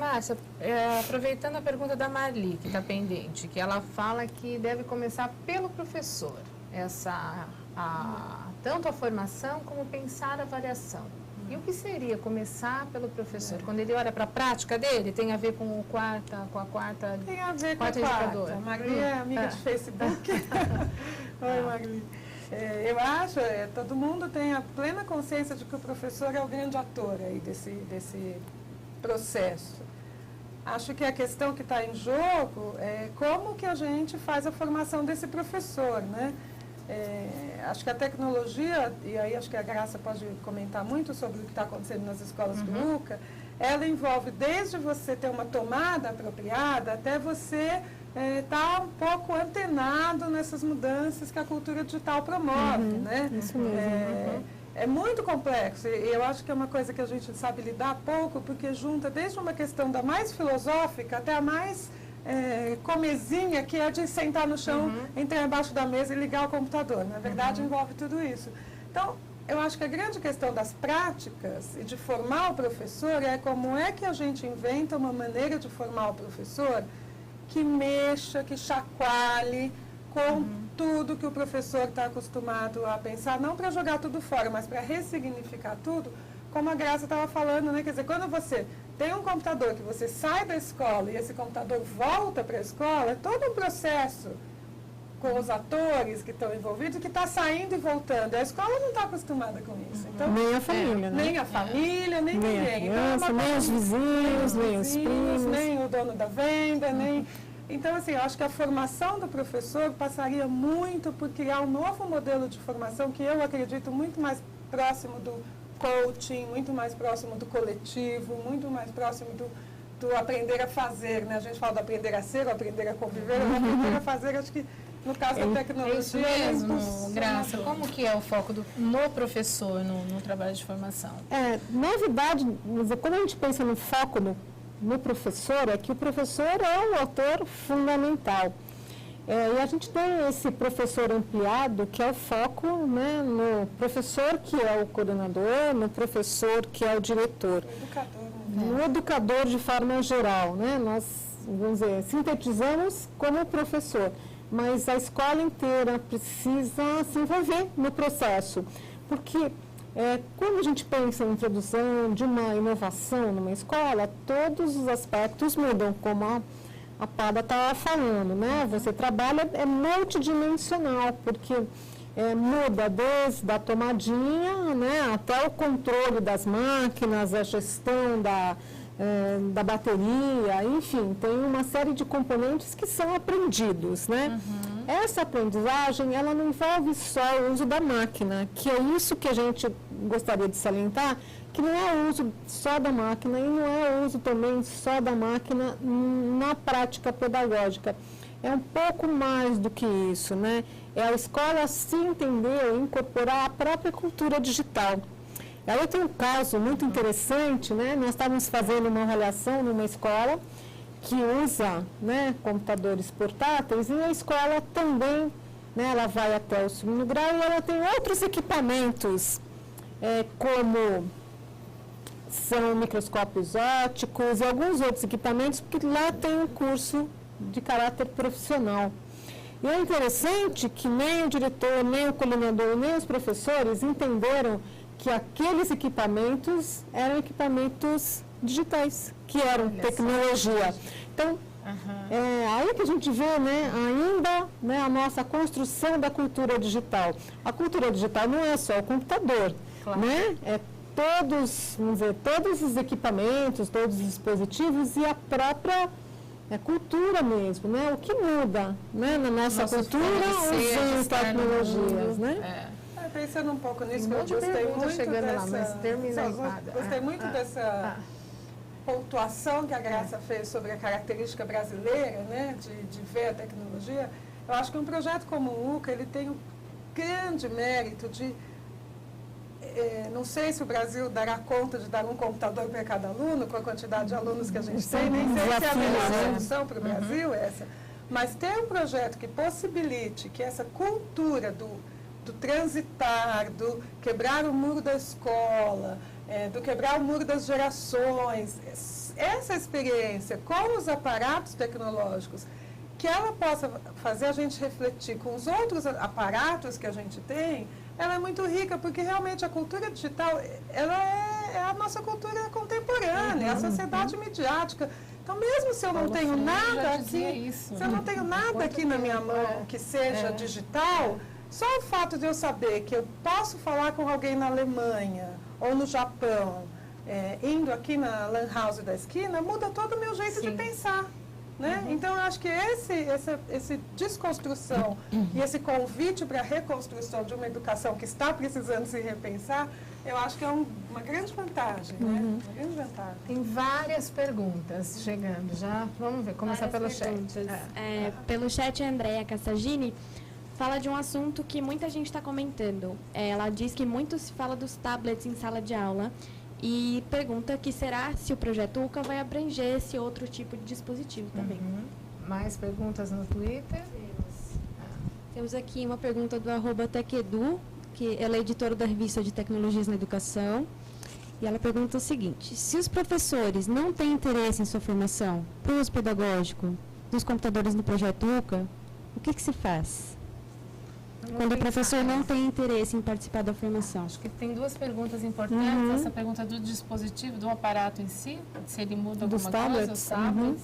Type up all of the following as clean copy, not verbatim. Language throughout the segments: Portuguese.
Márcia, aproveitando a pergunta da Marli, que está pendente, que ela fala que deve começar pelo professor, tanto a formação como pensar a avaliação. E o que seria começar pelo professor? Quando ele olha para a prática dele, tem a ver com a quarta Tem a ver com a quarta. Marli é amiga de Facebook. Oi, Marli. Eu acho, todo mundo tem a plena consciência de que o professor é o grande ator aí desse processo. Acho que a questão que está em jogo é como que a gente faz a formação desse professor, né? Acho que a tecnologia, e aí acho que a Graça pode comentar muito sobre o que está acontecendo nas escolas do UCA, ela envolve desde você ter uma tomada apropriada até você estar um pouco antenado nessas mudanças que a cultura digital promove, né? Isso mesmo. É muito complexo e eu acho que é uma coisa que a gente sabe lidar pouco, porque junta desde uma questão da mais filosófica até a mais comezinha, que é de sentar no chão, entrar embaixo da mesa e ligar o computador. Na verdade, envolve tudo isso. Então, eu acho que a grande questão das práticas e de formar o professor é como é que a gente inventa uma maneira de formar o professor que mexa, que chacoalhe com tudo que o professor está acostumado a pensar, não para jogar tudo fora, mas para ressignificar tudo, como a Graça estava falando, né? Quer dizer, quando você tem um computador que você sai da escola e esse computador volta para a escola, é todo um processo com os atores que estão envolvidos, que está saindo e voltando. A escola não está acostumada com isso. Então, nem a família, né? Nem a família, nem ninguém. A criança, então, nem os vizinhos, nem os primos. Nem o dono da venda, nem... Então, assim, eu acho que a formação do professor passaria muito por criar um novo modelo de formação que eu acredito muito mais próximo do coaching, muito mais próximo do coletivo, muito mais próximo do aprender a fazer, né? A gente fala do aprender a ser, ou aprender a conviver, o aprender a fazer, acho que no caso da tecnologia... É isso mesmo, Graça. Como que é o foco no professor, no trabalho de formação? Na verdade, quando a gente pensa no foco no professor, é que o professor é um ator fundamental. E a gente tem esse professor ampliado, que é o foco, né, no professor que é o coordenador, no professor que é o diretor. No educador de forma geral, né? Nós, vamos dizer, sintetizamos como professor, mas a escola inteira precisa se envolver no processo, porque quando a gente pensa em introdução de uma inovação numa escola, todos os aspectos mudam, como a Pada estava falando, né? Você trabalha, multidimensional, porque muda desde a tomadinha, né, até o controle das máquinas, a gestão da bateria, enfim, tem uma série de componentes que são aprendidos, né? Essa aprendizagem, ela não envolve só o uso da máquina, que é isso que a gente gostaria de salientar, que não é o uso só da máquina e não é o uso também só da máquina na prática pedagógica. É um pouco mais do que isso, né? É a escola se entender, incorporar a própria cultura digital. Aí tem um caso muito interessante, né? Nós estávamos fazendo uma avaliação numa escola que usa, né, computadores portáteis, e a escola também, né, ela vai até o segundo grau e ela tem outros equipamentos, como são microscópios ópticos e alguns outros equipamentos, porque lá tem um curso de caráter profissional. E é interessante que nem o diretor, nem o coordenador, nem os professores entenderam que aqueles equipamentos eram equipamentos digitais, que eram tecnologia. Então, aí que a gente vê, né, ainda, né, a nossa construção da cultura digital. A cultura digital não é só o computador, né? É todos, vamos dizer, todos os equipamentos, todos os dispositivos e a própria cultura mesmo, né? O que muda, né, na nossa cultura usando tecnologias, né? Pensando um pouco nisso, que eu gostei muito dessa pontuação que a Graça fez sobre a característica brasileira, né, de ver a tecnologia. Eu acho que um projeto como o UCA, ele tem o grande mérito de, não sei se o Brasil dará conta de dar um computador para cada aluno, com a quantidade de alunos que a gente tem, nem sei se é a melhor solução para o Brasil essa, mas ter um projeto que possibilite que essa cultura do transitar, do quebrar o muro da escola, do quebrar o muro das gerações, essa experiência com os aparatos tecnológicos, que ela possa fazer a gente refletir com os outros aparatos que a gente tem, ela é muito rica, porque realmente a cultura digital, ela é a nossa cultura contemporânea, é a sociedade midiática. Então, mesmo se eu não tenho nada aqui, se eu não tenho nada aqui na minha mão que seja digital, só o fato de eu saber que eu posso falar com alguém na Alemanha ou no Japão, indo aqui na Lan House da esquina, muda todo o meu jeito de pensar. Né? Então, eu acho que esse desconstrução e esse convite para a reconstrução de uma educação que está precisando se repensar, eu acho que é uma grande vantagem. Né? Uma grande vantagem. Tem várias perguntas chegando já. Vamos ver, começar pelo chat. Pelo chat, a Andrea Cassagini fala de um assunto que muita gente está comentando. Ela diz que muito se fala dos tablets em sala de aula e pergunta que será se o projeto UCA vai abranger esse outro tipo de dispositivo também. Mais perguntas no Twitter? Temos aqui uma pergunta do @techedu, que ela é editora da revista de Tecnologias na Educação. E ela pergunta o seguinte: se os professores não têm interesse em sua formação para o uso pedagógico dos computadores no projeto UCA, o que se faz? Quando o professor não tem interesse em participar da formação. Acho que tem duas perguntas importantes. Essa pergunta do dispositivo, do aparato em si, se ele muda alguma coisa, os tablets.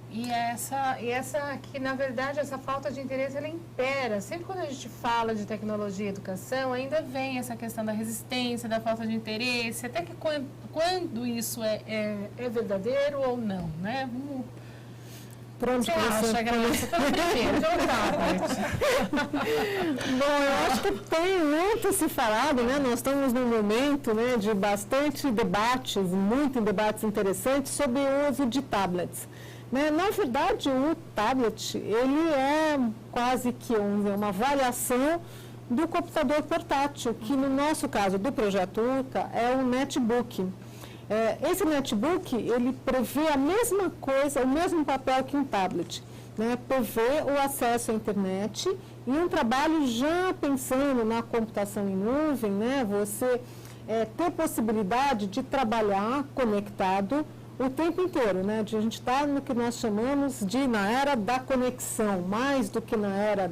E essa que, na verdade, essa falta de interesse, ela impera. Sempre quando a gente fala de tecnologia e educação, ainda vem essa questão da resistência, da falta de interesse, até que quando isso é verdadeiro ou não, né? Pronto, você acha, Graça? Primeiro, Bom, eu acho que tem muito se falado, né? Nós estamos num momento, né, de bastante debates, muito debates interessantes sobre o uso de tablets. Né? Na verdade, o tablet, ele é quase que uma variação do computador portátil, que no nosso caso do projeto UCA é um netbook. Esse netbook, ele prevê a mesma coisa, o mesmo papel que um tablet, né? Prevê o acesso à internet e um trabalho já pensando na computação em nuvem, né? Você ter possibilidade de trabalhar conectado o tempo inteiro, né? A gente está no que nós chamamos de na era da conexão, mais do que na era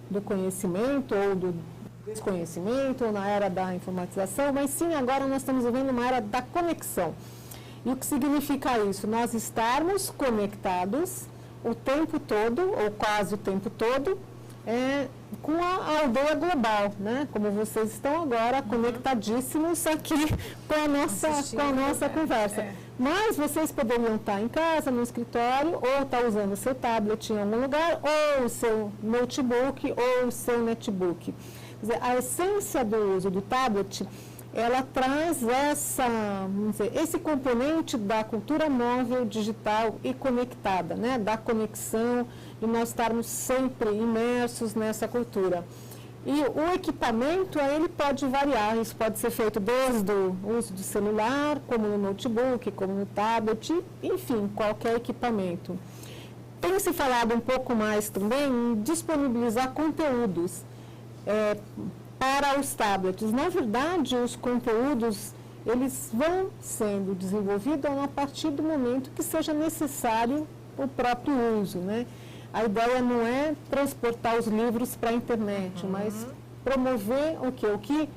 do conhecimento ou do desconhecimento, ou na era da informatização, mas sim, agora nós estamos vivendo uma era da conexão. E o que significa isso? Nós estarmos conectados o tempo todo, ou quase o tempo todo, com a aldeia global, né? Como vocês estão agora conectadíssimos aqui com a nossa conversa. Mas vocês poderiam estar em casa, no escritório, ou estar usando o seu tablet em algum lugar, ou o seu notebook, ou o seu netbook. Quer dizer, a essência do uso do tablet, ela traz esse componente da cultura móvel, digital e conectada, né? Da conexão, de nós estarmos sempre imersos nessa cultura. E o equipamento, ele pode variar, isso pode ser feito desde o uso do celular, como no notebook, como no tablet, enfim, qualquer equipamento. Tem se falado um pouco mais também em disponibilizar conteúdos para os tablets. Na verdade, os conteúdos, eles vão sendo desenvolvidos a partir do momento que seja necessário o próprio uso, né? A ideia não é transportar os livros para a internet, mas promover o que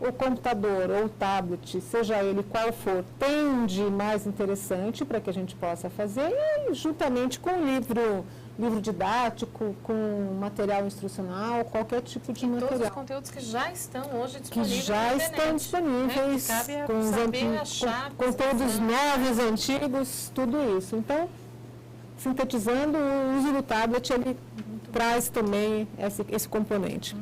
o computador ou o tablet, seja ele qual for, tem de mais interessante para que a gente possa fazer, e juntamente com o livro didático, com material instrucional, qualquer tipo de material. Todos os conteúdos que já estão hoje disponíveis. Que já estão disponíveis, com conteúdos novos, antigos, tudo isso. Então, sintetizando, o uso do tablet, ele traz também esse componente.